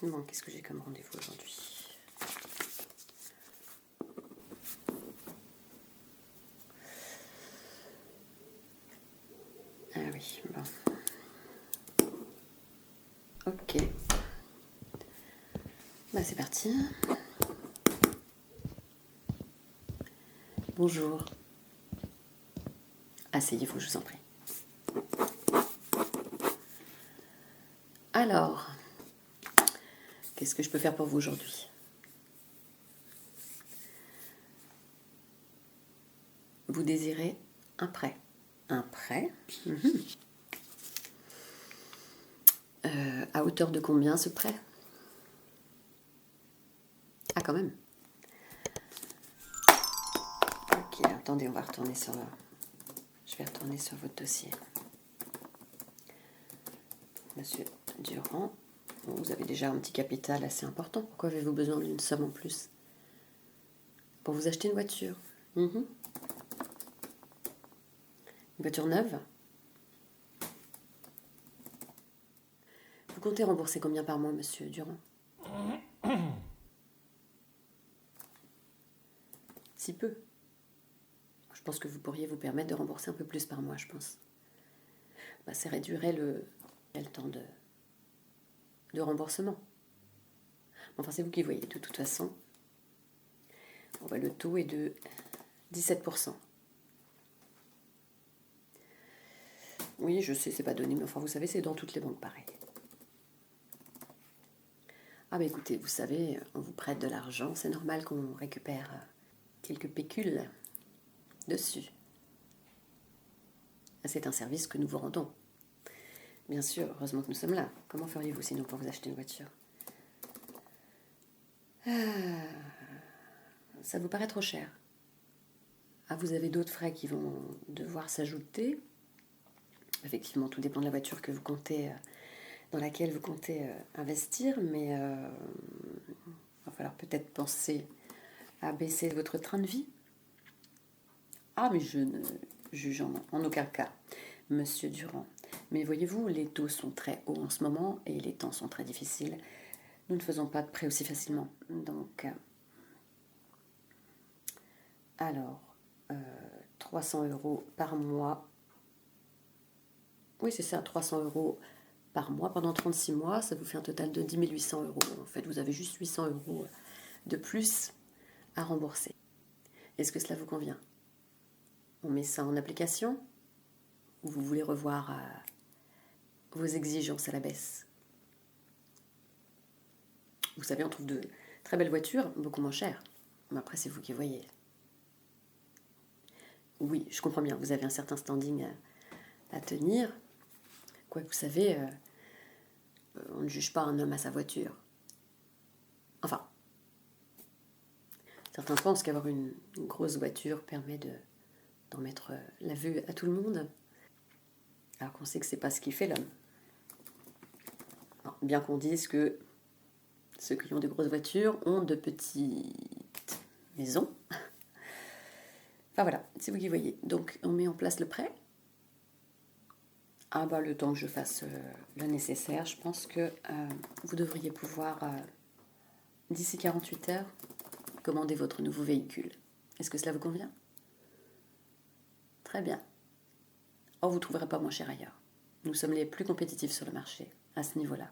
Bon, qu'est-ce que j'ai comme rendez-vous aujourd'hui? Ah oui, bon. Ok. Bah c'est parti. Bonjour. Asseyez-vous, je vous en prie. Alors, qu'est-ce que je peux faire pour vous aujourd'hui? Vous désirez un prêt. Un prêt? À hauteur de combien ce prêt? Ah, quand même. Ok, attendez, on va retourner sur le... Je vais retourner sur votre dossier. Monsieur Durand, bon, vous avez déjà un petit capital assez important. Pourquoi avez-vous besoin d'une somme en plus? Pour vous acheter une voiture. Une voiture neuve? Vous comptez rembourser combien par mois, monsieur Durand? Si peu. Je pense que vous pourriez vous permettre de rembourser un peu plus par mois, je pense. Bah, ça réduirait le temps de remboursement. Enfin, c'est vous qui voyez, de toute façon. Bon, bah, le taux est de 17%. Oui, je sais, c'est pas donné, mais enfin, vous savez, c'est dans toutes les banques pareil. Ah, bah écoutez, vous savez, on vous prête de l'argent, c'est normal qu'on récupère quelques pécules dessus. C'est un service que nous vous rendons. Bien sûr, heureusement que nous sommes là. Comment feriez-vous sinon pour vous acheter une voiture? Ça vous paraît trop cher? Ah, vous avez d'autres frais qui vont devoir s'ajouter. Effectivement, tout dépend de la voiture que vous comptez, dans laquelle vous comptez investir, mais il va falloir peut-être penser à baisser votre train de vie. Ah, mais je ne juge en aucun cas, monsieur Durand. Mais voyez-vous, les taux sont très hauts en ce moment et les temps sont très difficiles. Nous ne faisons pas de prêt aussi facilement. Donc, alors, 300 € par mois. Oui, c'est ça, 300 € par mois pendant 36 mois. Ça vous fait un total de 10 800 €. En fait, vous avez juste 800 € de plus à rembourser. Est-ce que cela vous convient? On met ça en application? Ou vous voulez revoir vos exigences à la baisse? Vous savez, on trouve de très belles voitures, beaucoup moins chères. Mais après, c'est vous qui voyez. Oui, je comprends bien, vous avez un certain standing à tenir. Quoi que vous savez, on ne juge pas un homme à sa voiture. Enfin, certains pensent qu'avoir une grosse voiture permet d'en mettre la vue à tout le monde, alors qu'on sait que c'est pas ce qui fait l'homme. Bien qu'on dise que ceux qui ont de grosses voitures ont de petites maisons. Enfin voilà, c'est vous qui voyez. Donc on met en place le prêt. Ah bah le temps que je fasse le nécessaire, je pense que vous devriez pouvoir, d'ici 48 heures, commander votre nouveau véhicule. Est-ce que cela vous convient? Très bien. Oh, vous ne trouverez pas moins cher ailleurs. Nous sommes les plus compétitifs sur le marché, à ce niveau-là.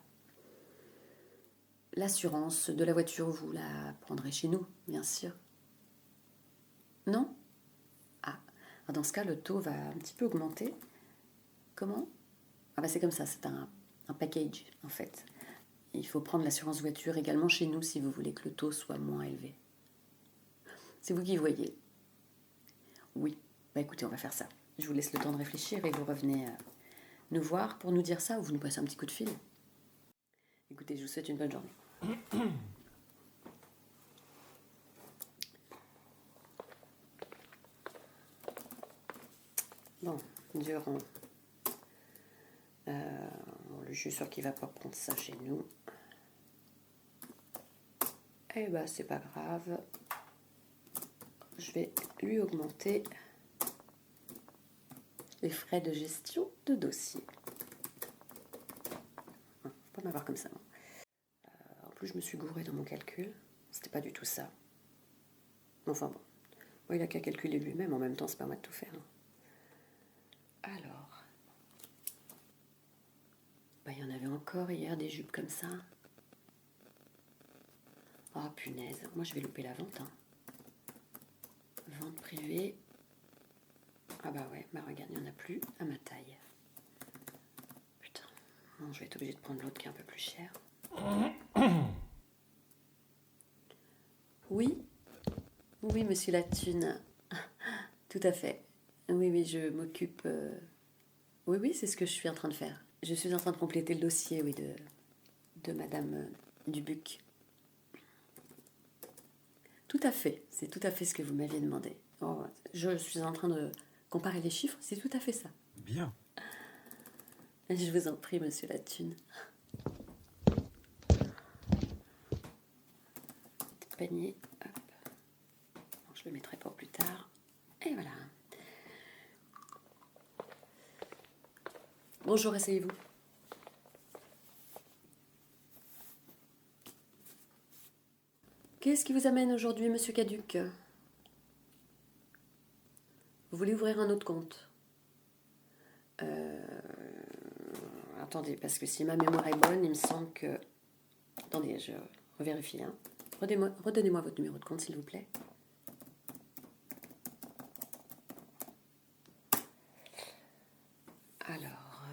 L'assurance de la voiture, vous la prendrez chez nous, bien sûr. Non? Ah, dans ce cas, le taux va un petit peu augmenter. Comment? Ah bah c'est comme ça, c'est un package, en fait. Il faut prendre l'assurance voiture également chez nous si vous voulez que le taux soit moins élevé. C'est vous qui voyez. Oui, bah écoutez, on va faire ça. Je vous laisse le temps de réfléchir et vous revenez nous voir pour nous dire ça ou vous nous passez un petit coup de fil. Écoutez, je vous souhaite une bonne journée. Bon, Durand. Je suis sûre qu'il ne va pas prendre ça chez nous. Eh ben, c'est pas grave. Je vais lui augmenter les frais de gestion de dossier. Faut pas m'avoir comme ça. plus je me suis gourée dans mon calcul. C'était pas du tout ça. Enfin bon. Bon, il a qu'à calculer lui-même. En même temps, c'est pas à moi de tout faire. Alors. Bah, il y en avait encore hier, des jupes comme ça. Oh, punaise. Moi, je vais louper la vente. Hein. Vente privée. Ah bah ouais, bah regarde, il n'y en a plus à ma taille. Putain. Bon, je vais être obligée de prendre l'autre qui est un peu plus cher. Oui. Oui, monsieur Latune. Tout à fait. Oui, oui, je m'occupe... Oui, oui, c'est ce que je suis en train de faire. Je suis en train de compléter le dossier, oui, de Madame Dubuc. Tout à fait, c'est tout à fait ce que vous m'aviez demandé. Oh, je suis en train de comparer les chiffres, c'est tout à fait ça. Bien. Je vous en prie, monsieur Latune. Petit panier, hop. Bon, je le mettrai pour plus tard. Et voilà. Bonjour, asseyez-vous. Qu'est-ce qui vous amène aujourd'hui, monsieur Caduc? Vous voulez ouvrir un autre compte? Attendez, parce que si ma mémoire est bonne, il me semble que... Attendez, je revérifie. Hein. Redonnez-moi votre numéro de compte, s'il vous plaît. Alors...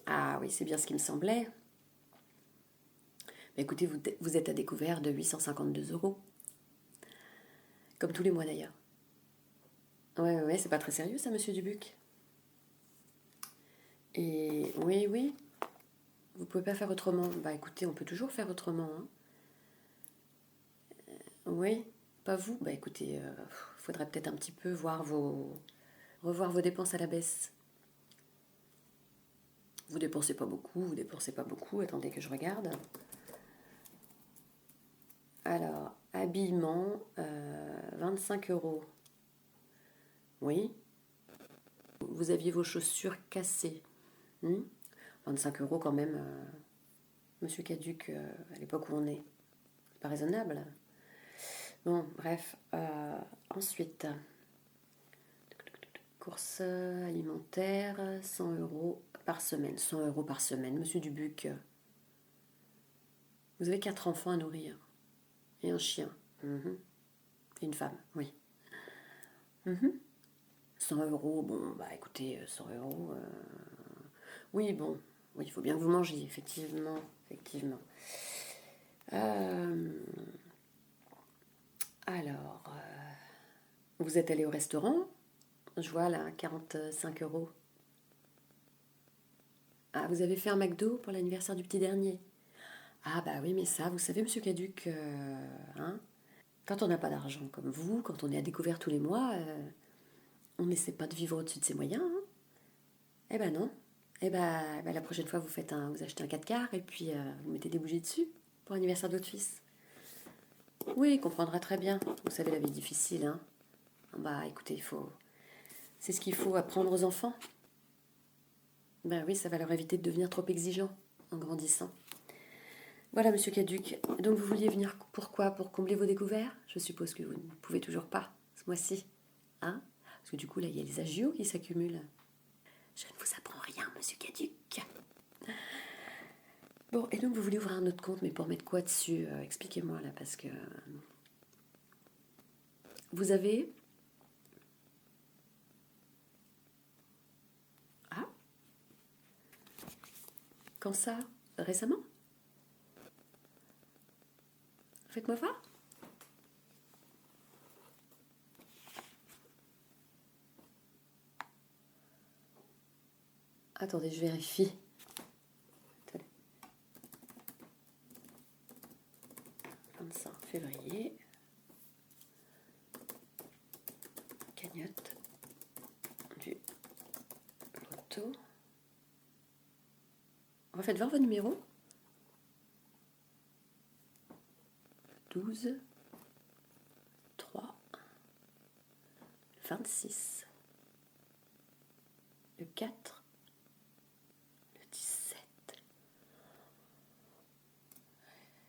Ah oui, c'est bien ce qui me semblait. Mais écoutez, vous êtes à découvert de 852 €. Comme tous les mois d'ailleurs. Ouais, c'est pas très sérieux ça, monsieur Dubuc. Et oui, oui, vous pouvez pas faire autrement. Bah écoutez, on peut toujours faire autrement. Hein. Oui, pas vous. Bah écoutez, faudrait peut-être un petit peu revoir vos dépenses à la baisse. Vous dépensez pas beaucoup. Attendez que je regarde. Alors, habillement, 25 €. Oui. Vous aviez vos chaussures cassées. 25 € quand même, monsieur Caduc, à l'époque où on est. C'est pas raisonnable. Bon, bref. Ensuite, courses alimentaires, 100 € par semaine. 100 € par semaine, monsieur Dubuc. Vous avez 4 enfants à nourrir. Et un chien. Et une femme, oui. 100 €, bon, bah écoutez, 100 €. Oui, bon, oui, il faut bien que vous mangiez, effectivement. Alors, vous êtes allé au restaurant? Je vois là, 45 €. Ah, vous avez fait un McDo pour l'anniversaire du petit dernier? Ah bah oui, mais ça, vous savez, monsieur Caduc, hein, quand on n'a pas d'argent comme vous, quand on est à découvert tous les mois, on n'essaie pas de vivre au-dessus de ses moyens. Hein. Eh ben non. Eh ben, la prochaine fois, vous achetez un 4x et puis vous mettez des bougies dessus pour l'anniversaire de votre fils. Oui, il comprendra très bien. Vous savez, la vie est difficile. Hein. Bah écoutez, c'est ce qu'il faut apprendre aux enfants. Ben oui, ça va leur éviter de devenir trop exigeants en grandissant. Voilà, monsieur Caduc. Donc vous vouliez venir pourquoi? Pour combler vos découverts? Je suppose que vous ne pouvez toujours pas ce mois-ci. Hein? Parce que du coup, là, il y a les agios qui s'accumulent. Je ne vous apprends rien, monsieur Caduc. Bon, et donc vous voulez ouvrir un autre compte, mais pour mettre quoi dessus? Expliquez-moi là, parce que... Vous avez... Ah? Quand ça? Récemment? Faites-moi voir. Attendez, je vérifie. Attendez. 25 février. Cagnotte du loto. Refaites voir vos numéros. 12, 3, 26, le 4, le 17,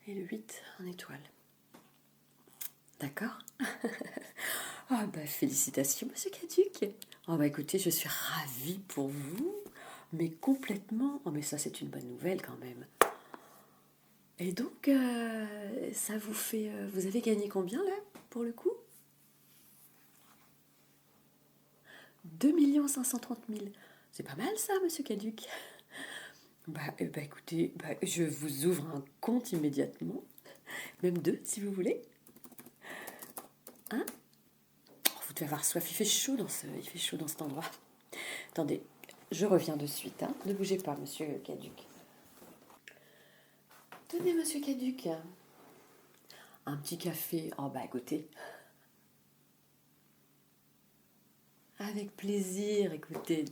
Et le 8 en étoile. D'accord. Ah bah félicitations, monsieur Caduc. Oh bah écoutez, je suis ravie pour vous, mais complètement. Oh mais ça c'est une bonne nouvelle quand même. Et donc, ça vous fait... vous avez gagné combien là, pour le coup? 2 530 000. C'est pas mal ça, monsieur Caduc. Bah écoutez, je vous ouvre un compte immédiatement. Même deux, si vous voulez. Hein? Oh, vous devez avoir soif, il fait chaud dans cet endroit. Attendez, je reviens de suite. Hein. Ne bougez pas, monsieur Caduc. Tenez, monsieur Caduc. Un petit café. Oh bah écoutez. Avec plaisir. Écoutez,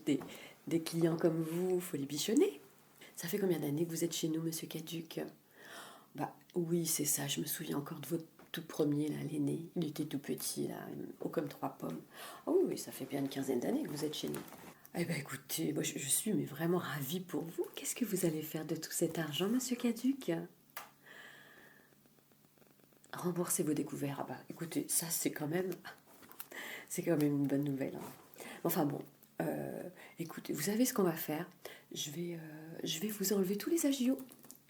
des clients comme vous, faut les bichonner. Ça fait combien d'années que vous êtes chez nous, monsieur Caduc? Bah oui, c'est ça, je me souviens encore de votre tout premier, là, l'aîné. Il était tout petit, là, haut comme 3 pommes. Oh oui, ça fait bien une quinzaine d'années que vous êtes chez nous. Eh bien écoutez, moi je suis mais vraiment ravie pour vous. Qu'est-ce que vous allez faire de tout cet argent, monsieur Caduc? Rembourser vos découvertes. Ah bah écoutez, ça c'est quand même une bonne nouvelle. Hein. Enfin bon, écoutez, vous savez ce qu'on va faire? Je vais vous enlever tous les agios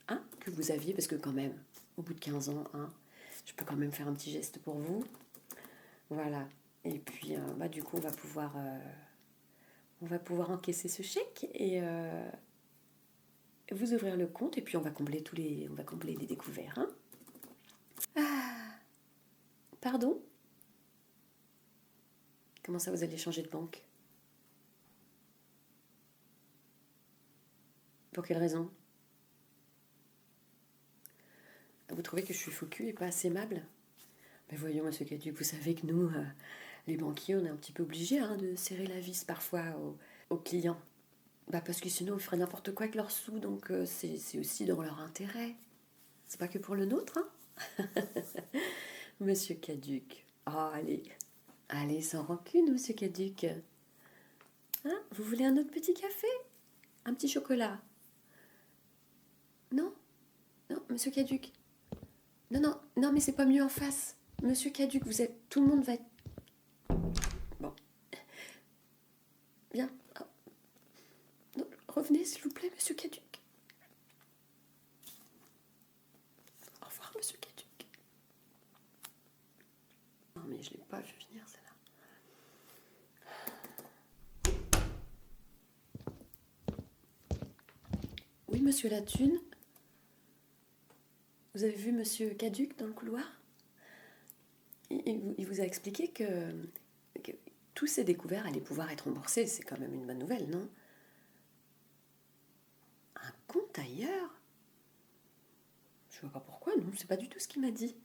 hein, que vous aviez, parce que quand même, au bout de 15 ans, hein, je peux quand même faire un petit geste pour vous. Voilà. Et puis, bah, du coup, on va pouvoir encaisser ce chèque et vous ouvrir le compte, et puis on va combler on va combler les découvertes. Hein. Ah, pardon? Comment ça, vous allez changer de banque? Pour quelle raison? Vous trouvez que je suis faux cul et pas assez aimable? Ben voyons, monsieur Caduc, vous savez que nous, les banquiers, on est un petit peu obligés hein, de serrer la vis parfois aux clients. Bah parce que sinon, ils feraient n'importe quoi avec leurs sous, donc c'est aussi dans leur intérêt. C'est pas que pour le nôtre, hein? Monsieur Caduc. Oh, allez. Allez, sans rancune, monsieur Caduc. Hein? Vous voulez un autre petit café? Un petit chocolat? Non? Non, monsieur Caduc. Non, non, non, mais c'est pas mieux en face. Monsieur Caduc, vous êtes... Tout le monde va être... Bon. Bien. Oh. Non, revenez, s'il vous plaît, monsieur Caduc. Au revoir, monsieur Caduc. Non, mais je l'ai pas vu venir, celle-là. Oui, monsieur Latune. Vous avez vu monsieur Caduc dans le couloir? Il vous a expliqué que tous ces découvertes allaient pouvoir être remboursés. C'est quand même une bonne nouvelle, non? Un compte ailleurs? Je vois pas pourquoi, non, c'est pas du tout ce qu'il m'a dit.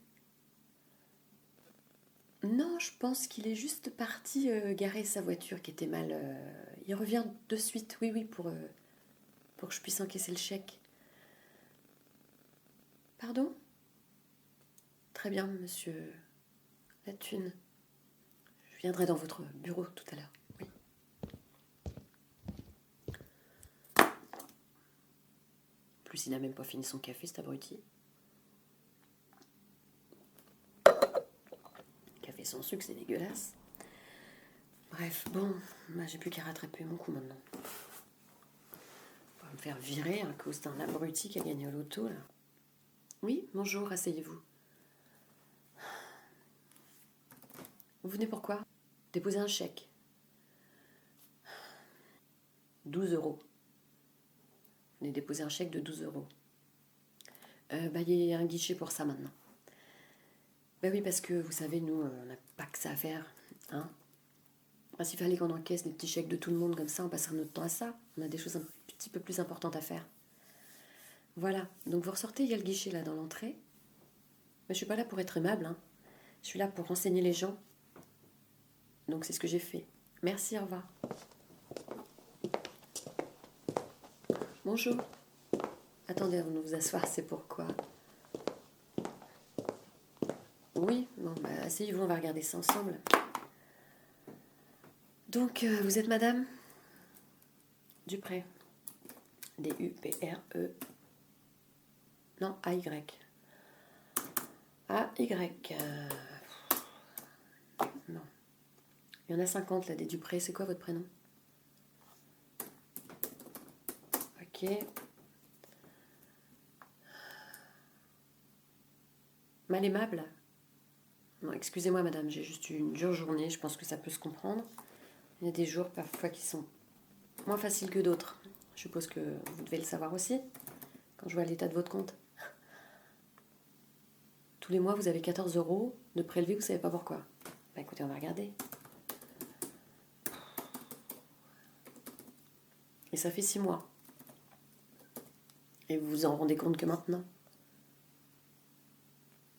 Non, je pense qu'il est juste parti garer sa voiture qui était mal. Il revient de suite, oui, oui, pour que je puisse encaisser le chèque. Pardon? Très bien, monsieur Latune. Je viendrai dans votre bureau tout à l'heure. Oui. En plus, il n'a même pas fini son café, cet abruti. Café sans sucre, c'est dégueulasse. Bref, bon, bah, j'ai plus qu'à rattraper mon coup maintenant. On va me faire virer à cause d'un abruti qui a gagné au loto, là. Oui, bonjour, asseyez-vous. Vous venez pourquoi? Déposer un chèque. 12 euros. Vous venez déposer un chèque de 12 euros. Bah, il y a un guichet pour ça maintenant. Bah oui, parce que vous savez, nous, on n'a pas que ça à faire. Hein? Bah, s'il fallait qu'on encaisse des petits chèques de tout le monde comme ça, on passerait notre temps à ça. On a des choses un petit peu plus importantes à faire. Voilà, donc vous ressortez, il y a le guichet là dans l'entrée. Mais je suis pas là pour être aimable, hein. Je suis là pour renseigner les gens. Donc c'est ce que j'ai fait. Merci, au revoir. Bonjour. Attendez avant de vous asseoir, c'est pourquoi. Oui, bon, bah asseyez-vous, on va regarder ça ensemble. Donc, vous êtes madame Dupré. D-U-P-R-E. Non, A-Y. A-Y. Non. Il y en a 50 là, des Dupré. C'est quoi votre prénom? Ok. Mal aimable? Non, excusez-moi madame, j'ai juste eu une dure journée, je pense que ça peut se comprendre. Il y a des jours parfois qui sont moins faciles que d'autres. Je suppose que vous devez le savoir aussi, quand je vois l'état de votre compte. Tous les mois, vous avez 14 euros de prélevés, vous ne savez pas pourquoi. Bah écoutez, on va regarder. Et ça fait 6 mois. Et vous vous en rendez compte que maintenant?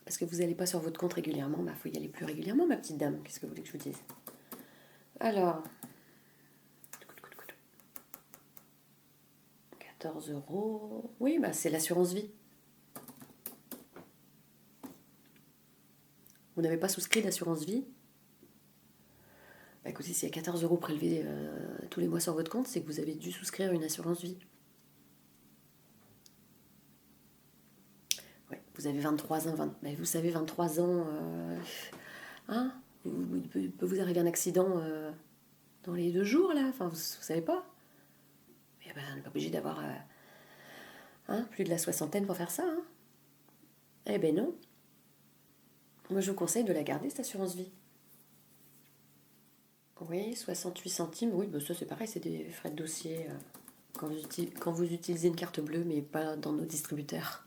Parce que vous n'allez pas sur votre compte régulièrement, bah faut y aller plus régulièrement, ma petite dame. Qu'est-ce que vous voulez que je vous dise? Alors, 14 euros. Oui, bah c'est l'assurance vie. Vous n'avez pas souscrit d'assurance vie? Bah écoutez, s'il y a 14 euros prélevés tous les mois sur votre compte, c'est que vous avez dû souscrire une assurance vie. Ouais, vous avez 23 ans, bah, vous savez, 23 ans, hein, il peut vous arriver un accident dans les 2 jours, là, enfin, vous savez pas. Et ben, on n'est pas obligé d'avoir plus de la soixantaine pour faire ça, hein. Eh ben non. Moi, je vous conseille de la garder, cette assurance vie. Oui, 68 centimes, oui, bah ça c'est pareil, c'est des frais de dossier quand vous utilisez une carte bleue, mais pas dans nos distributeurs.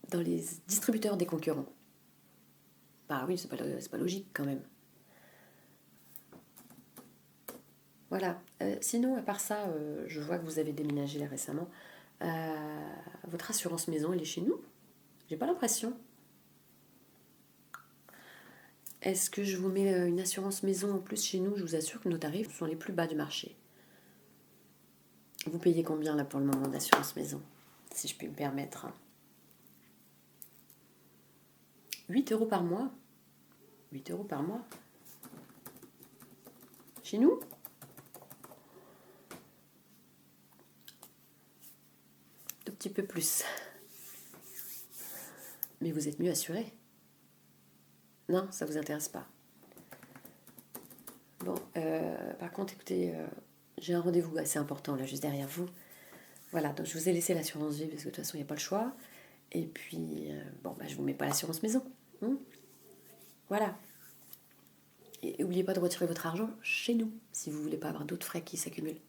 Dans les distributeurs des concurrents. Bah oui, c'est pas logique quand même. Voilà. Sinon, à part ça, je vois que vous avez déménagé là récemment. Votre assurance maison, elle est chez nous? J'ai pas l'impression. Est-ce que je vous mets une assurance maison en plus chez nous? Je vous assure que nos tarifs sont les plus bas du marché. Vous payez combien là pour le moment d'assurance maison? Si je puis me permettre. 8 euros par mois? 8 euros par mois? Chez nous? Un petit peu plus. Mais vous êtes mieux assuré? Non, ça vous intéresse pas. Bon, par contre, écoutez, j'ai un rendez-vous assez important là, juste derrière vous. Voilà, donc je vous ai laissé l'assurance vie parce que de toute façon, il n'y a pas le choix. Et puis, bon, bah, je vous mets pas l'assurance maison. Voilà. Et n'oubliez pas de retirer votre argent chez nous, si vous voulez pas avoir d'autres frais qui s'accumulent.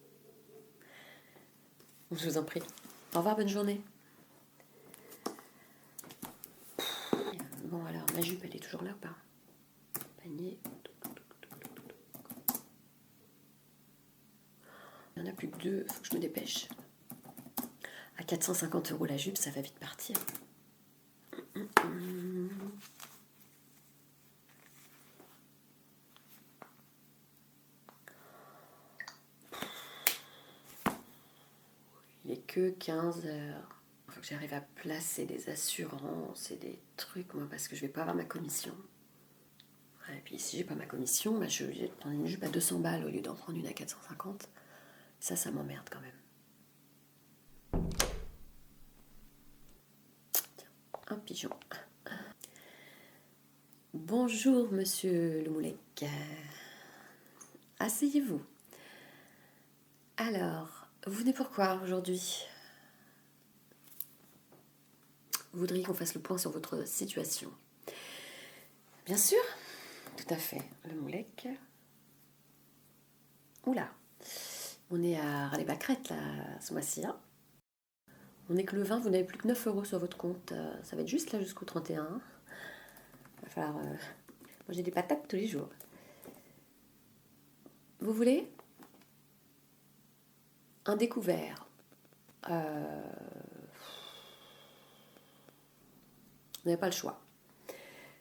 Je vous en prie. Au revoir, bonne journée. Bon, alors, ma jupe, elle est toujours là ou pas? Panier. Il n'y en a plus que 2, faut que je me dépêche. À 450 euros la jupe, ça va vite partir. Il n'est que 15 heures. Il faut que j'arrive à placer des assurances et des trucs, moi, parce que je vais pas avoir ma commission. Et puis si j'ai pas ma commission, bah, je suis obligée de prendre une jupe à 200 balles au lieu d'en prendre une à 450. Ça m'emmerde quand même. Tiens, un pigeon. Bonjour, monsieur Le Moulec. Asseyez-vous. Alors, vous venez pourquoi aujourd'hui? Vous voudriez qu'on fasse le point sur votre situation? Bien sûr, tout à fait. Le Moulec. Oula, on est à Rallye-Bacrette là, ce mois-ci. Hein. On est que le 20, vous n'avez plus que 9 euros sur votre compte. Ça va être juste là jusqu'au 31. Il va falloir manger des patates tous les jours. Vous voulez un découvert? Vous n'avez pas le choix.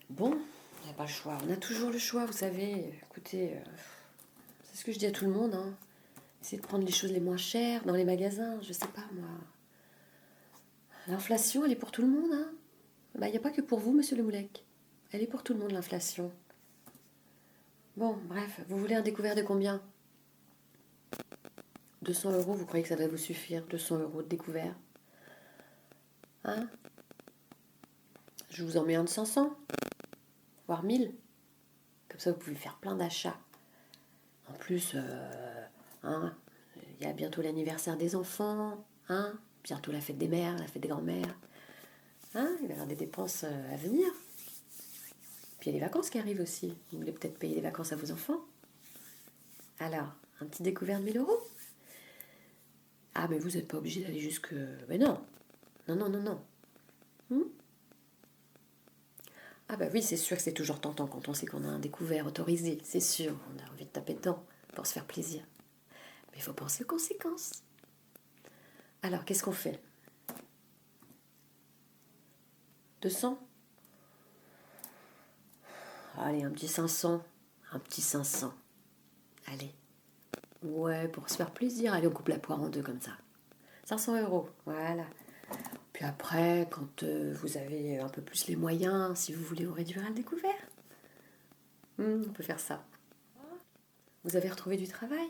Bon, on n'a pas le choix. On a toujours le choix, vous savez. Écoutez, c'est ce que je dis à tout le monde. Hein. Essayez de prendre les choses les moins chères dans les magasins. Je sais pas, moi. L'inflation, elle est pour tout le monde. Hein. Bah, il n'y a pas que pour vous, monsieur Le Moulec. Elle est pour tout le monde, l'inflation. Bon, bref, vous voulez un découvert de combien? 200 euros, vous croyez que ça va vous suffire? 200 euros de découvert? Hein? Je vous en mets un de 500, voire 1000. Comme ça, vous pouvez faire plein d'achats. En plus, hein, il y a bientôt l'anniversaire des enfants, hein, bientôt la fête des mères, la fête des grands-mères. Hein, il va y avoir des dépenses à venir. Puis il y a les vacances qui arrivent aussi. Vous voulez peut-être payer des vacances à vos enfants. Alors, un petit découvert de 1000 euros. Ah, mais vous n'êtes pas obligé d'aller jusque... Mais non. Non, non, non, non. Ah bah oui, c'est sûr que c'est toujours tentant quand on sait qu'on a un découvert autorisé. C'est sûr, on a envie de taper dedans pour se faire plaisir. Mais il faut penser aux conséquences. Alors, qu'est-ce qu'on fait? 200? Allez, un petit 500. Un petit 500. Allez. Ouais, pour se faire plaisir. Allez, on coupe la poire en deux comme ça. 500 euros, voilà. Puis après, quand vous avez un peu plus les moyens, si vous voulez vous réduire à le découvert, on peut faire ça. Vous avez retrouvé du travail?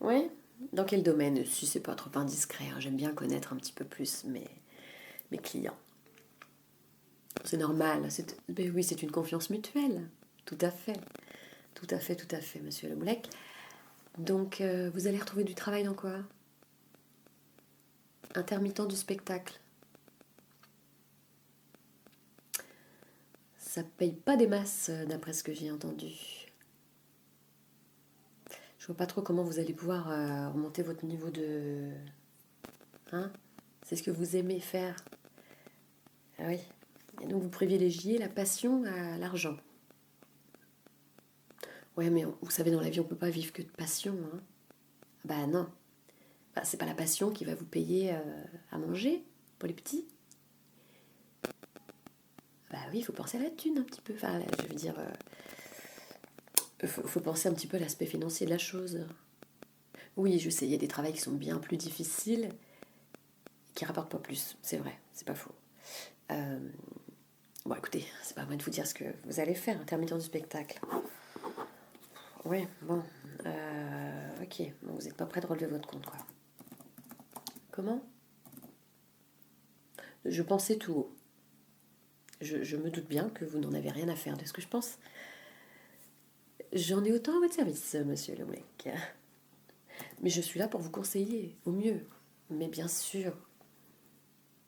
Oui. Dans quel domaine? Si c'est pas trop indiscret, hein, j'aime bien connaître un petit peu plus mes clients. C'est normal. Ben oui, c'est une confiance mutuelle. Tout à fait. Tout à fait, tout à fait, monsieur Le Moulec. Donc, vous allez retrouver du travail dans quoi? Intermittent du spectacle. Ça paye pas des masses, d'après ce que j'ai entendu. Je vois pas trop comment vous allez pouvoir remonter votre niveau de... Hein? C'est ce que vous aimez faire. Ah oui. Et donc vous privilégiez la passion à l'argent. Ouais, mais vous savez, dans la vie, on peut pas vivre que de passion. Hein. Bah non. Bah, c'est pas la passion qui va vous payer à manger pour les petits. Bah oui, il faut penser à la thune un petit peu. Enfin, je veux dire, faut penser un petit peu à l'aspect financier de la chose. Oui, je sais, il y a des travails qui sont bien plus difficiles, qui rapportent pas plus. C'est vrai, c'est pas faux. Bon, écoutez, c'est pas à moi de vous dire ce que vous allez faire, intermittent du spectacle. Ouais, bon, ok, bon, vous n'êtes pas prêt de relever votre compte, quoi. Comment? Je pensais tout haut. Je me doute bien que vous n'en avez rien à faire de ce que je pense. J'en ai autant à votre service, monsieur Le Mec. Mais je suis là pour vous conseiller, au mieux. Mais bien sûr.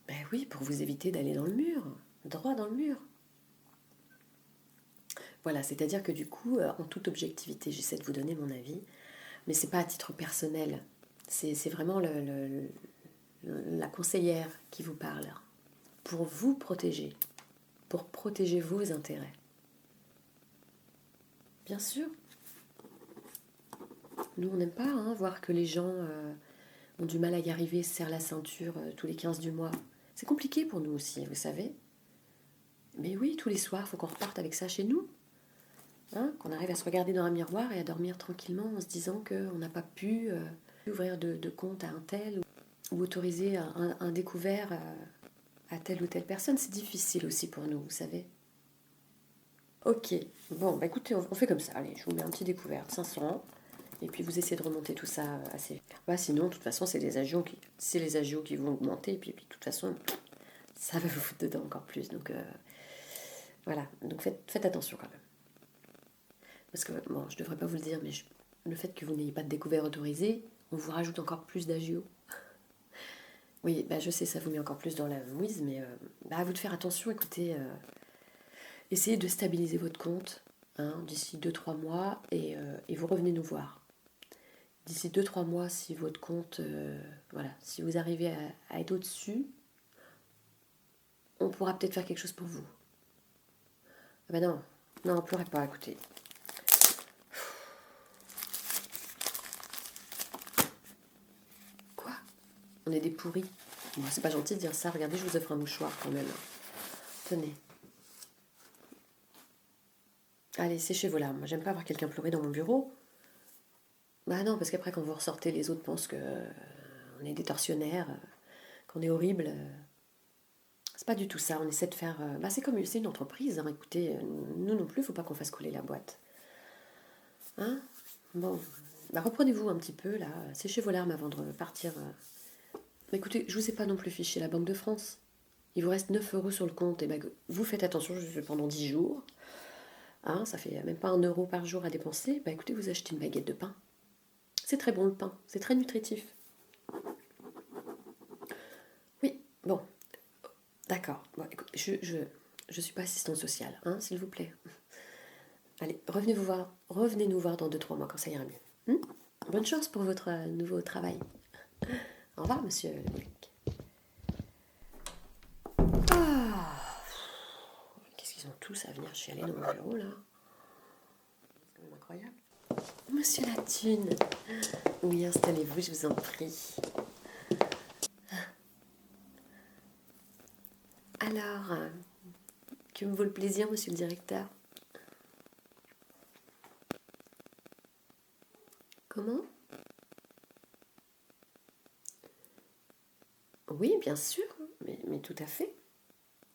Ben oui, pour vous éviter d'aller dans le mur, droit dans le mur. Voilà, c'est-à-dire que du coup, en toute objectivité, j'essaie de vous donner mon avis, mais c'est pas à titre personnel. C'est vraiment la conseillère qui vous parle. Pour vous protéger, pour protéger vos intérêts. Bien sûr. Nous, on n'aime pas voir que les gens ont du mal à y arriver, se serrent la ceinture tous les 15 du mois. C'est compliqué pour nous aussi, vous savez. Mais oui, tous les soirs, il faut qu'on reparte avec ça chez nous. Hein, qu'on arrive à se regarder dans un miroir et à dormir tranquillement en se disant qu'on n'a pas pu ouvrir de compte à un tel ou autoriser un découvert à telle ou telle personne. C'est difficile aussi pour nous, vous savez. Ok, bon, bah écoutez, on fait comme ça. Allez, je vous mets un petit découvert, 500. Et puis vous essayez de remonter tout ça assez vite. Bah, sinon, de toute façon, c'est les agios qui vont augmenter. Et puis, de toute façon, ça va vous foutre dedans encore plus. Donc voilà, donc faites attention quand même. Parce que, bon, je devrais pas vous le dire, mais le fait que vous n'ayez pas de découvert autorisé, on vous rajoute encore plus d'agios. Oui, bah je sais, ça vous met encore plus dans la mouise, mais bah, à vous de faire attention. Écoutez, essayez de stabiliser votre compte d'ici 2-3 mois et vous revenez nous voir. D'ici 2-3 mois, si votre compte, voilà, si vous arrivez à être au-dessus, on pourra peut-être faire quelque chose pour vous. Ah bah non, non, pleurez pas, écoutez. Quoi? On est des pourris. Bon, c'est pas gentil de dire ça, regardez, je vous offre un mouchoir quand même. Tenez. Allez, séchez vos larmes. Moi, j'aime pas avoir quelqu'un pleurer dans mon bureau. Bah non, parce qu'après, quand vous ressortez, les autres pensent que on est des tortionnaires, qu'on est horrible. C'est pas du tout ça. On essaie de faire... bah c'est comme c'est une entreprise. Hein. Écoutez, nous non plus, il faut pas qu'on fasse coller la boîte. Hein? Bon, bah reprenez-vous un petit peu, là. Séchez vos larmes avant de partir. Écoutez, je vous ai pas non plus fiché la Banque de France. Il vous reste 9 euros sur le compte. Et ben, vous faites attention pendant 10 jours. Hein, ça fait même pas 1 euro par jour à dépenser. Bah écoutez, vous achetez une baguette de pain. C'est très bon le pain, c'est très nutritif. Oui, bon, d'accord. Bon, écoute, je suis pas assistante sociale, hein, s'il vous plaît. Allez, revenez nous voir dans 2-3 mois quand ça ira mieux. Bonne chance pour votre nouveau travail. Au revoir, monsieur le Moulic. Ah, qu'est-ce qu'ils ont tous à venir chialer dans mon bureau là? C'est quand même incroyable. Monsieur Latune, oui, installez-vous, je vous en prie. Alors, que me vaut le plaisir, monsieur le directeur? Comment? Oui, bien sûr, mais tout à fait.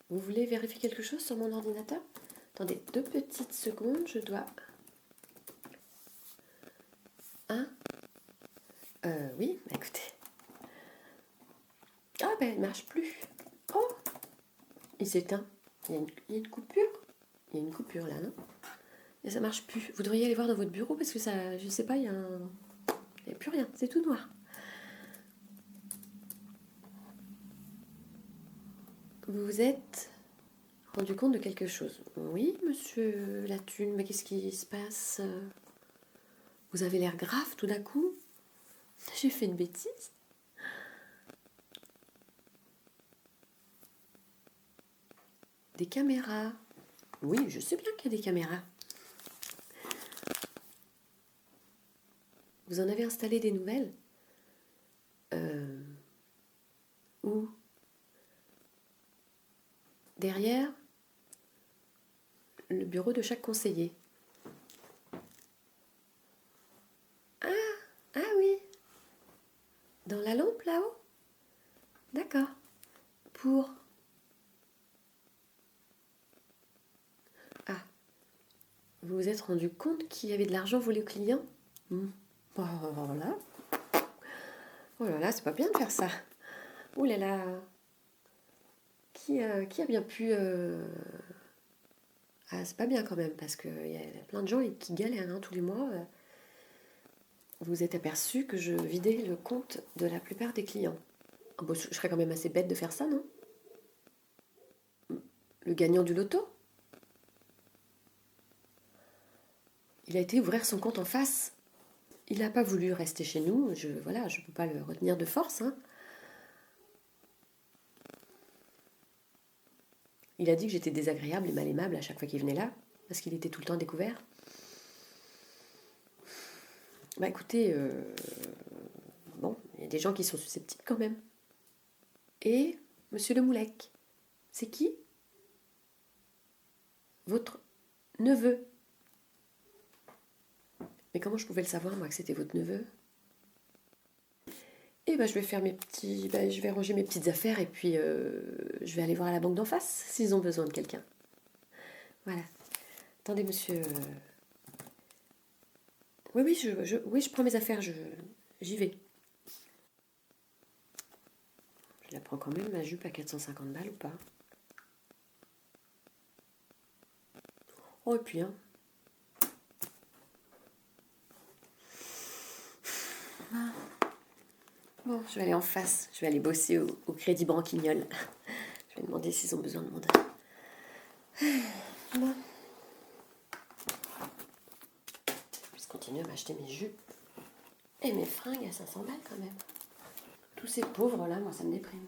Vous voulez vérifier quelque chose sur mon ordinateur? Attendez 2 petites secondes, je dois... Hein? Oui, bah écoutez. Ah ben, elle marche plus. Oh! Il s'éteint. Il y a une coupure? Il y a une coupure là, non? Et ça marche plus. Vous devriez aller voir dans votre bureau parce que ça, je sais pas, il y a plus rien, c'est tout noir. Vous vous êtes rendu compte de quelque chose? Oui, monsieur Latune, mais qu'est-ce qui se passe? Vous avez l'air grave tout d'un coup? J'ai fait une bêtise? Des caméras? Oui, je sais bien qu'il y a des caméras. Vous en avez installé des nouvelles? Où? Derrière le bureau de chaque conseiller. Ah oui, dans la lampe là-haut? D'accord. Pour... Ah, vous vous êtes rendu compte qu'il y avait de l'argent volé aux clients? Oh là là, c'est pas bien de faire ça. Ouh là là. Qui a bien pu... Ah, c'est pas bien quand même, parce qu'il y a plein de gens qui galèrent hein, tous les mois. Vous vous êtes aperçu que je vidais le compte de la plupart des clients. Oh, bon, je serais quand même assez bête de faire ça, non? Le gagnant du loto? Il a été ouvrir son compte en face. Il n'a pas voulu rester chez nous. Voilà, je ne peux pas le retenir de force. Hein. Il a dit que j'étais désagréable et mal aimable à chaque fois qu'il venait là, parce qu'il était tout le temps découvert. Bah écoutez, bon, il y a des gens qui sont susceptibles quand même. Et monsieur le Moulec, c'est qui? Votre neveu. Mais comment je pouvais le savoir, moi, que c'était votre neveu? Et ben, je vais faire je vais ranger mes petites affaires et puis je vais aller voir à la banque d'en face s'ils ont besoin de quelqu'un. Voilà. Attendez, monsieur. Oui, je prends mes affaires, j'y vais. Je la prends quand même, ma jupe à 450 balles ou pas? Oh, et puis, hein. Bon, je vais aller en face. Je vais aller bosser au Crédit Branquignol. Je vais demander s'ils ont besoin de monde. Bon. Je vais continuer à m'acheter mes jupes et mes fringues à 500 balles quand même. Tous ces pauvres là, moi ça me déprime.